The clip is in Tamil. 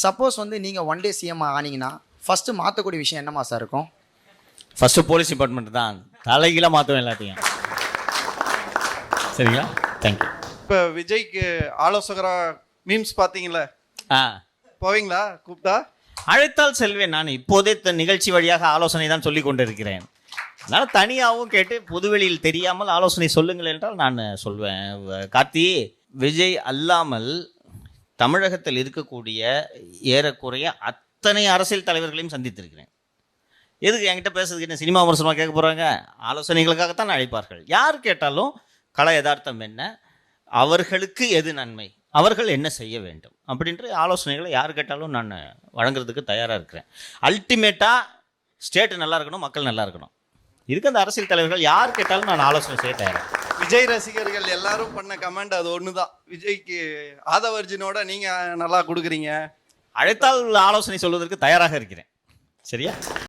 சப்போஸ் வந்து நீங்கள் ஒன் டே சிஎம் ஆனீங்கன்னா ஃபஸ்ட்டு மாற்றக்கூடிய விஷயம் என்னமா சார் இருக்கும்? ஃபஸ்ட்டு போலீஸ் டிபார்ட்மெண்ட் தான் தலைகீழாக மாற்றுவேன் எல்லாத்தையும். சரிங்களா? தேங்க்யூ. இப்போ விஜய்க்கு ஆலோசகராக மீம்ஸ் பார்த்தீங்களா? போவீங்களா கூப்பிட்டா? அழைத்தால் செல்வேன். நான் இப்போதே நிகழ்ச்சி வழியாக ஆலோசனை தான் சொல்லி கொண்டிருக்கிறேன். அதனால் தனியாகவும் கேட்டு பொதுவெளியில் தெரியாமல் ஆலோசனை சொல்லுங்கள் என்றால் நான் சொல்வேன். கார்த்தி, விஜய் அல்லாமல் தமிழகத்தில் இருக்கக்கூடிய ஏறக்குறைய அத்தனை அரசியல் தலைவர்களையும் சந்தித்திருக்கிறேன். எதுக்கு என்கிட்ட பேசுறதுக்கு என்ன சினிமா விமர்சனமாக கேட்க போகிறாங்க? ஆலோசனைகளுக்காகத்தான் அழைப்பார்கள். யார் கேட்டாலும் கள யதார்த்தம் என்ன, அவர்களுக்கு எது நன்மை, அவர்கள் என்ன செய்ய வேண்டும் அப்படின்ற ஆலோசனைகளை யார் கேட்டாலும் நான் வழங்குறதுக்கு தயாராக இருக்கிறேன். அல்டிமேட்டாக ஸ்டேட்டு நல்லா இருக்கணும், மக்கள் நல்லா இருக்கணும். இதுக்கு அந்த அரசியல் தலைவர்கள் யார் கேட்டாலும் நான் ஆலோசனை செய்ய தயாராக. விஜய் ரசிகர்கள் எல்லாரும் பண்ண கமெண்ட் அது ஒன்று தான். விஜய்க்கு ஆதவர்ஜினோட நீங்கள் நல்லா கொடுக்குறீங்க. அழைத்தால் ஆலோசனை சொல்வதற்கு தயாராக இருக்கிறேன். சரியா?